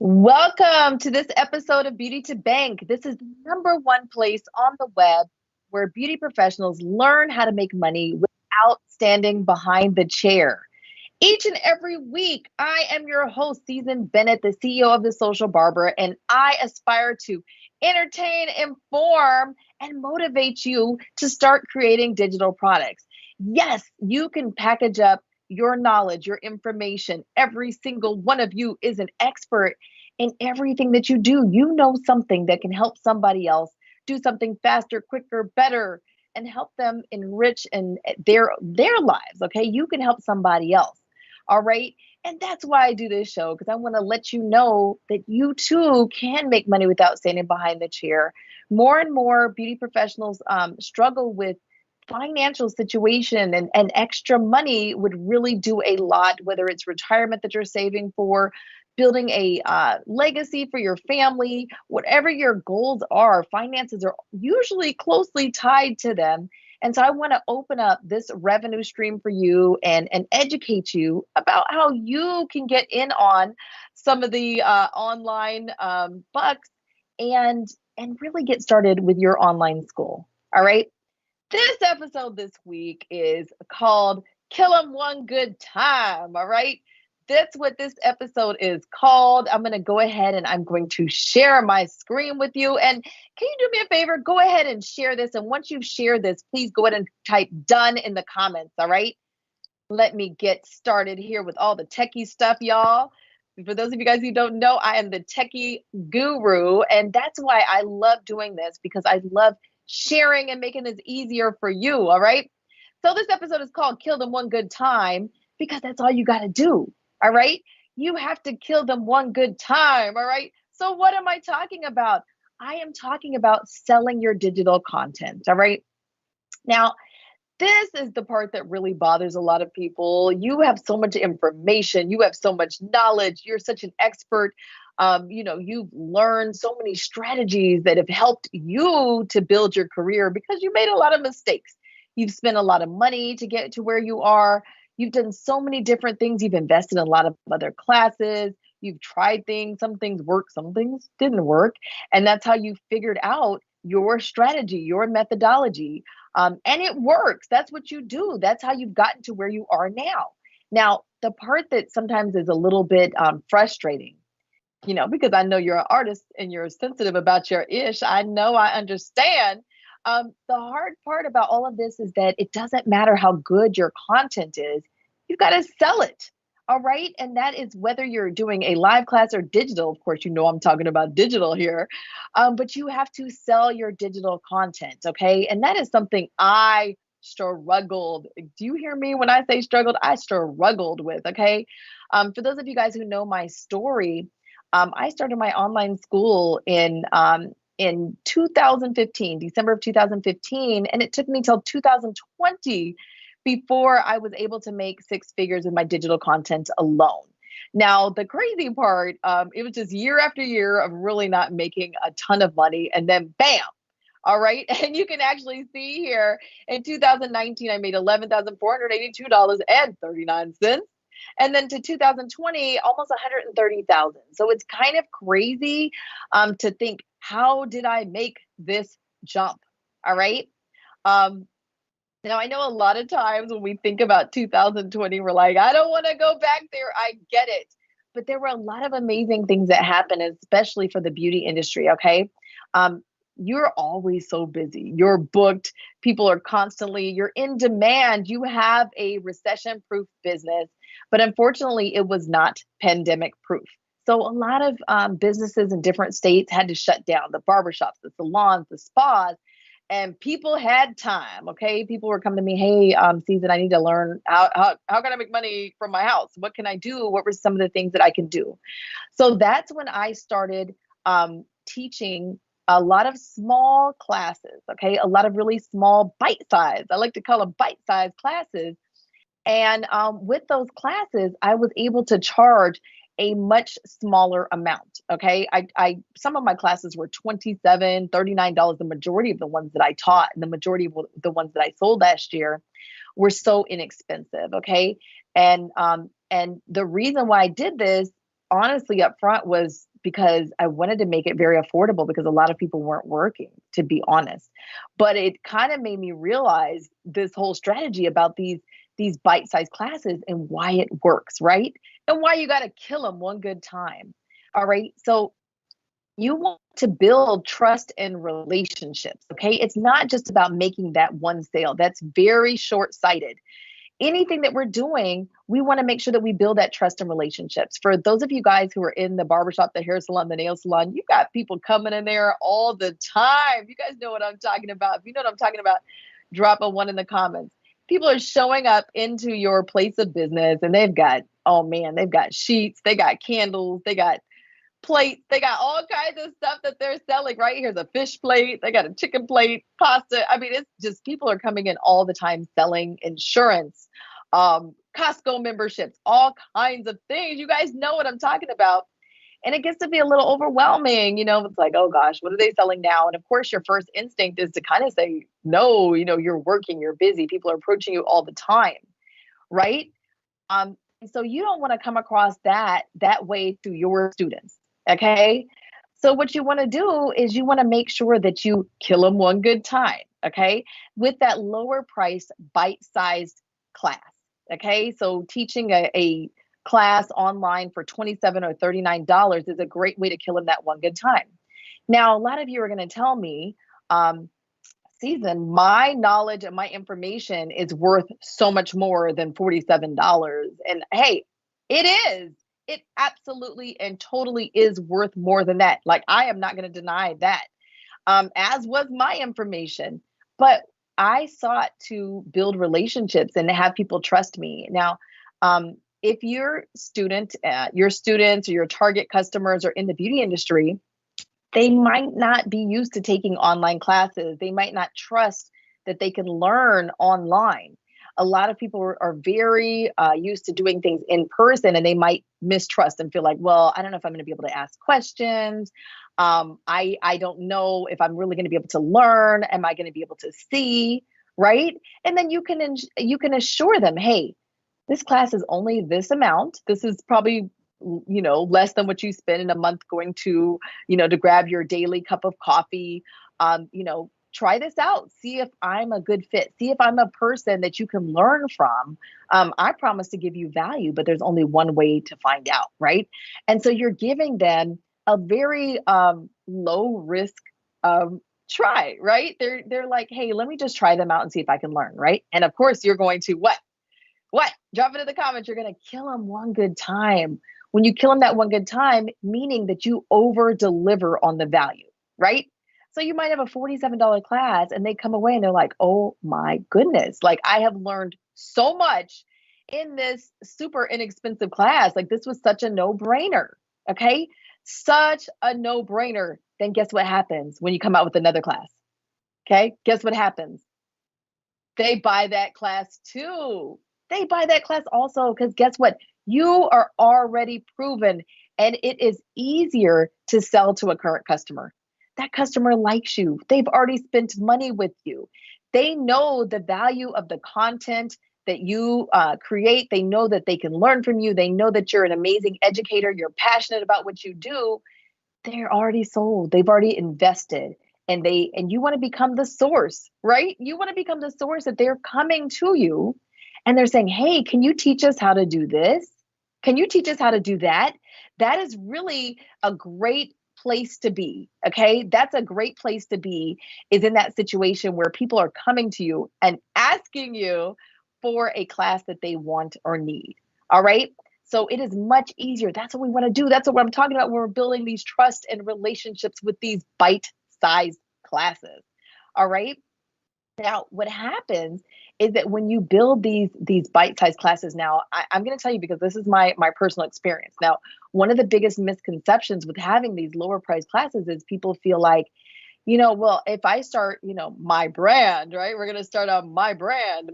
Welcome to this episode of Beauty to Bank. This is the number one place on the web where beauty professionals learn how to make money without standing behind the chair. Each and every week, I am your host, Susan Bennett, the CEO of The Social Barber, and I aspire to entertain, inform, and motivate you to start creating digital products. Yes, you can package up your knowledge, your information. Every single one of you is an expert in everything that you do. You know something that can help somebody else do something faster, quicker, better, and help them enrich their lives. Okay, you can help somebody else. All right. And that's why I do this show, because I want to let you know that you too can make money without standing behind the chair. More and more beauty professionals struggle with financial situation, and extra money would really do a lot, whether it's retirement that you're saving for, building a legacy for your family, whatever your goals are, finances are usually closely tied to them. And so I want to open up this revenue stream for you and educate you about how you can get in on some of the online bucks and really get started with your online school. All right. This episode this week is called Kill 'em One Good Time. All right. That's what this episode is called. I'm going to go ahead and I'm going to share my screen with you. And can you do me a favor? Go ahead and share this. And once you've shared this, please go ahead and type done in the comments. All right. Let me get started here with all the techie stuff, y'all. For those of you guys who don't know, I am the techie guru. And that's why I love doing this, because I love sharing and making this easier for you. All right. So this episode is called Kill Them One Good Time, because that's all you got to do. All right. You have to kill them one good time. All right. So what am I talking about? I am talking about selling your digital content. All right. Now, this is the part that really bothers a lot of people. You have so much information, you have so much knowledge, you're such an expert. You've learned so many strategies that have helped you to build your career because you made a lot of mistakes. You've spent a lot of money to get to where you are. You've done so many different things. You've invested in a lot of other classes. You've tried things. Some things worked, some things didn't work. And that's how you figured out your strategy, your methodology. And it works. That's what you do. That's how you've gotten to where you are now. Now, the part that sometimes is a little bit frustrating, because I know you're an artist and you're sensitive about your ish. I know, I understand. The hard part about all of this is that it doesn't matter how good your content is, you've got to sell it. All right. And that is whether you're doing a live class or digital. Of course, I'm talking about digital here, but you have to sell your digital content. Okay. And that is something I struggled. Do you hear me when I say struggled? I struggled with. Okay. For those of you guys who know my story, I started my online school in 2015, December of 2015, and it took me till 2020 before I was able to make six figures in my digital content alone. Now, the crazy part, it was just year after year of really not making a ton of money, and then bam. All right. And you can actually see here in 2019, I made $11,482.39. And then to 2020, almost 130,000. So it's kind of crazy to think, how did I make this jump? All right. Um, Now, I know a lot of times when we think about 2020, we're like, I don't want to go back there. I get it. But there were a lot of amazing things that happened, especially for the beauty industry. Okay. Um, you're always so busy. You're booked. People are constantly, you're in demand. You have a recession proof business. But unfortunately, it was not pandemic proof. So a lot of businesses in different states had to shut down: the barbershops, the salons, the spas, and people had time. Okay, people were coming to me, hey, Susan, I need to learn how can I make money from my house? What can I do? What were some of the things that I can do? So that's when I started teaching a lot of small classes. Okay, a lot of really small bite size. I like to call them bite size classes. And with those classes, I was able to charge a much smaller amount. Okay. I some of my classes were $27, $39. The majority of the ones that I taught and the majority of the ones that I sold last year were so inexpensive. Okay. And the reason why I did this honestly up front was because I wanted to make it very affordable because a lot of people weren't working, to be honest. But it kind of made me realize this whole strategy about these bite-sized classes and why it works, right? And why you got to kill them one good time. All right. So you want to build trust and relationships. Okay. It's not just about making that one sale. That's very short sighted. Anything that we're doing, we want to make sure that we build that trust and relationships. For those of you guys who are in the barbershop, the hair salon, the nail salon, you got people coming in there all the time. You guys know what I'm talking about. If you know what I'm talking about, drop a one in the comments. People are showing up into your place of business and they've got, oh man, they've got sheets, they got candles, they got plates. They got all kinds of stuff that they're selling, right? Here's a fish plate. They got a chicken plate, pasta. I mean, it's just people are coming in all the time selling insurance, Costco memberships, all kinds of things. You guys know what I'm talking about. And it gets to be a little overwhelming. It's like, oh gosh, what are they selling now? And of course, your first instinct is to kind of say, no, you're working, you're busy. People are approaching you all the time, right? And so you don't want to come across that way to your students. Okay. So what you want to do is you want to make sure that you kill them one good time. Okay. With that lower price, bite-sized class. Okay. So teaching a class online for $27 or $39 is a great way to kill them that one good time. Now, a lot of you are going to tell me, Season, my knowledge and my information is worth so much more than $47. And hey, it is. It absolutely and totally is worth more than that. Like, I am not going to deny that, as was my information. But I sought to build relationships and to have people trust me. Now, if your students or your target customers are in the beauty industry, they might not be used to taking online classes. They might not trust that they can learn online. A lot of people are very used to doing things in person, and they might mistrust and feel like, well, I don't know if I'm going to be able to ask questions. I don't know if I'm really going to be able to learn. Am I going to be able to see? Right? And then you can assure them, hey, this class is only this amount. This is probably less than what you spend in a month going to, to grab your daily cup of coffee. Try this out. See if I'm a good fit. See if I'm a person that you can learn from. I promise to give you value, but there's only one way to find out, right? And so you're giving them a very low risk try, right? They're like, hey, let me just try them out and see if I can learn, right? And of course, you're going to what? Drop it in the comments. You're going to kill them one good time. When you kill them that one good time, meaning that you over deliver on the value, right? So you might have a $47 class and they come away and they're like, oh my goodness, like I have learned so much in this super inexpensive class. Like this was such a no-brainer. Okay. Such a no-brainer. Then guess what happens when you come out with another class? Okay. Guess what happens? They buy that class too. They buy that class also because guess what? You are already proven and it is easier to sell to a current customer. That customer likes you. They've already spent money with you. They know the value of the content that you create. They know that they can learn from you. They know that you're an amazing educator. You're passionate about what you do. They're already sold. They've already invested. And you want to become the source, right? You want to become the source that they're coming to you and they're saying, hey, can you teach us how to do this? Can you teach us how to do that? That is really a great place to be. Okay. That's a great place to be, is in that situation where people are coming to you and asking you for a class that they want or need. All right. So it is much easier. That's what we want to do. That's what I'm talking about when we're building these trust and relationships with these bite-sized classes. All right. Now, what happens is that when you build these bite-sized classes, now I'm going to tell you because this is my personal experience. Now, one of the biggest misconceptions with having these lower priced classes is people feel like, well, if I start, my brand, right? We're going to start on my brand.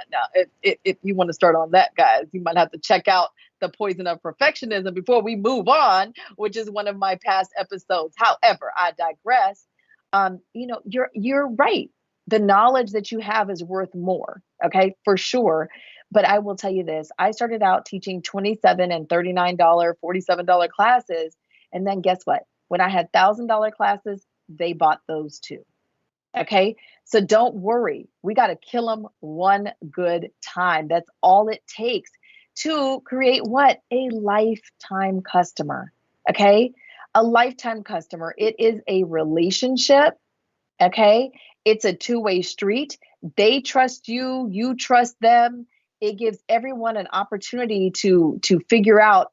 Now, if you want to start on that, guys, you might have to check out the Poison of Perfectionism before we move on, which is one of my past episodes. However, I digress. You're right. The knowledge that you have is worth more. Okay, for sure. But I will tell you this, I started out teaching $27 and $39, $47 classes. And then guess what? When I had $1,000 classes, they bought those too. Okay. So don't worry. We got to kill them one good time. That's all it takes to create what? A lifetime customer. Okay. A lifetime customer. It is a relationship. Okay. It's a two-way street. They trust you, you trust them. It gives everyone an opportunity to figure out,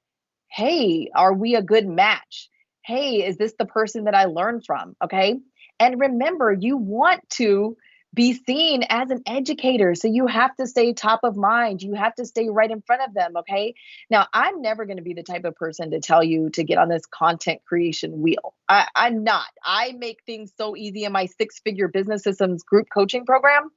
hey, are we a good match? Hey, is this the person that I learned from? Okay. And remember, you want to be seen as an educator. So you have to stay top of mind. You have to stay right in front of them. Okay. Now, I'm never going to be the type of person to tell you to get on this content creation wheel. I'm not. I make things so easy in my 6-figure business systems group coaching program.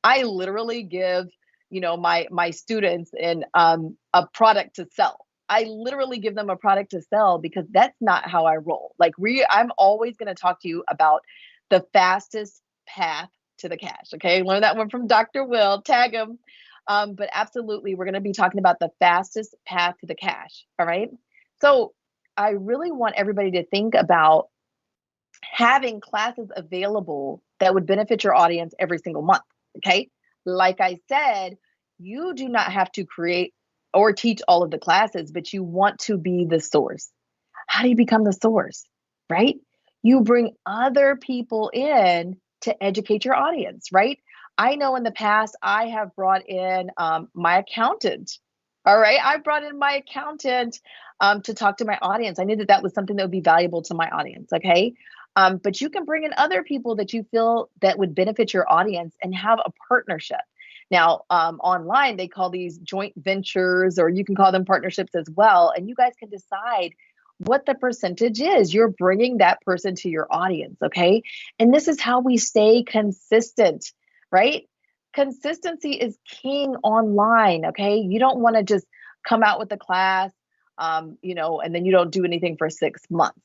I literally give, my students a product to sell. I literally give them a product to sell because that's not how I roll. I'm always going to talk to you about the fastest path to the cash. Okay. Learn that one from Dr. Will, tag him. But absolutely, we're going to be talking about the fastest path to the cash. All right. So I really want everybody to think about having classes available that would benefit your audience every single month. Okay. Like I said, you do not have to create or teach all of the classes, but you want to be the source. How do you become the source? Right? You bring other people in to educate your audience, right? I know in the past I have brought in my accountant. All right. I brought in my accountant to talk to my audience. I knew that that was something that would be valuable to my audience. Okay. But you can bring in other people that you feel that would benefit your audience and have a partnership. Now, online, they call these joint ventures, or you can call them partnerships as well. And you guys can decide what the percentage is. You're bringing that person to your audience. Okay. And this is how we stay consistent, right? Consistency is king online. Okay. You don't want to just come out with a class, and then you don't do anything for 6 months.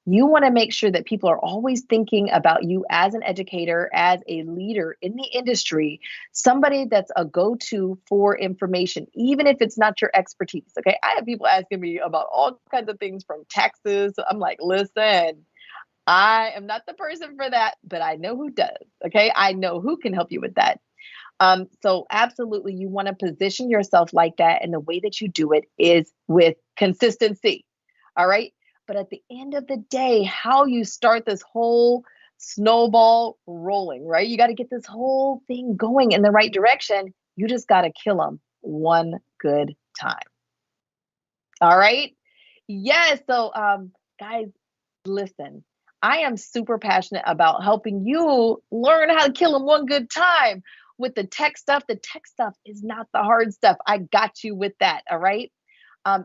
You want to make sure that people are always thinking about you as an educator, as a leader in the industry, somebody that's a go-to for information, even if it's not your expertise. Okay. I have people asking me about all kinds of things from taxes. I'm like, listen, I am not the person for that, but I know who does. Okay. I know who can help you with that. So absolutely, you want to position yourself like that. And the way that you do it is with consistency. All right. But at the end of the day, how you start this whole snowball rolling, right? You got to get this whole thing going in the right direction. You just got to kill them one good time. All right. Yes. So, guys, listen, I am super passionate about helping you learn how to kill them one good time with the tech stuff. The tech stuff is not the hard stuff. I got you with that. All right.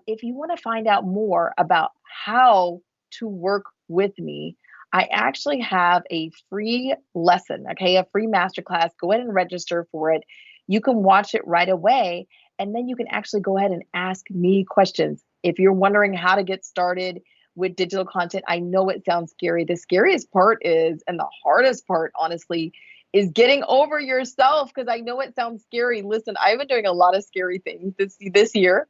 If you want to find out more about how to work with me, I actually have a free lesson, okay, a free masterclass. Go ahead and register for it. You can watch it right away, and then you can actually go ahead and ask me questions. If you're wondering how to get started with digital content, I know it sounds scary. The scariest part is, and the hardest part, honestly, is getting over yourself, because I know it sounds scary. Listen, I've been doing a lot of scary things this year.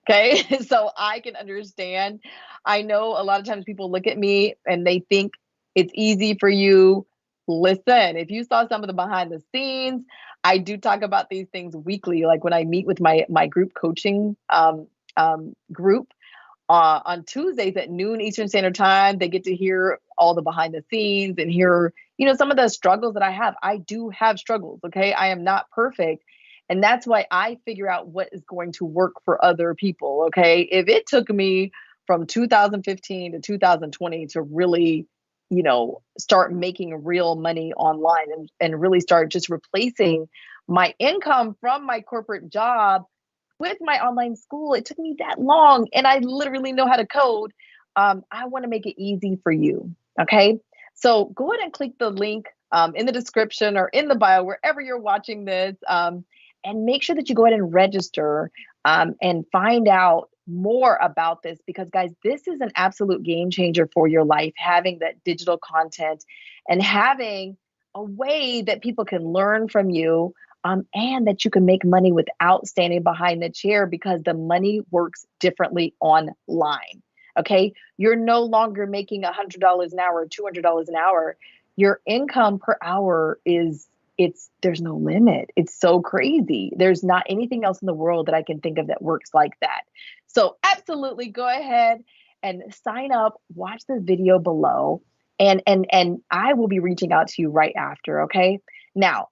Okay. So I can understand. I know a lot of times people look at me and they think it's easy for you. Listen, if you saw some of the behind the scenes, I do talk about these things weekly. Like when I meet with my group coaching group on Tuesdays at noon Eastern Standard Time, they get to hear all the behind the scenes and hear, some of the struggles that I have. I do have struggles. Okay. I am not perfect. And that's why I figure out what is going to work for other people. Okay. If it took me from 2015 to 2020 to really, start making real money online and really start just replacing my income from my corporate job with my online school, it took me that long. And I literally know how to code. I want to make it easy for you. Okay. So go ahead and click the link in the description or in the bio, wherever you're watching this. And make sure that you go ahead and register and find out more about this, because guys, this is an absolute game changer for your life, having that digital content and having a way that people can learn from you and that you can make money without standing behind the chair because the money works differently online. Okay. You're no longer making $100 an hour or $200 an hour. Your income per hour there's no limit. It's so crazy. There's not anything else in the world that I can think of that works like that. So absolutely go ahead and sign up, watch the video below, and I will be reaching out to you right after. Okay. Now,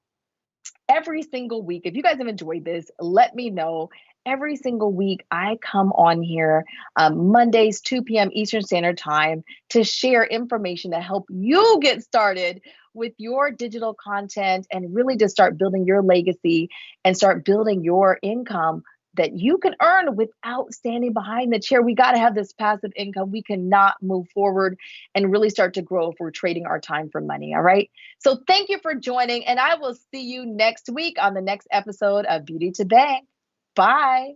every single week, if you guys have enjoyed this, let me know. Every single week, I come on here Mondays, 2 p.m. Eastern Standard Time to share information to help you get started with your digital content and really to start building your legacy and start building your income that you can earn without standing behind the chair. We got to have this passive income. We cannot move forward and really start to grow if we're trading our time for money. All right. So thank you for joining, and I will see you next week on the next episode of Beauty to Bank. Bye.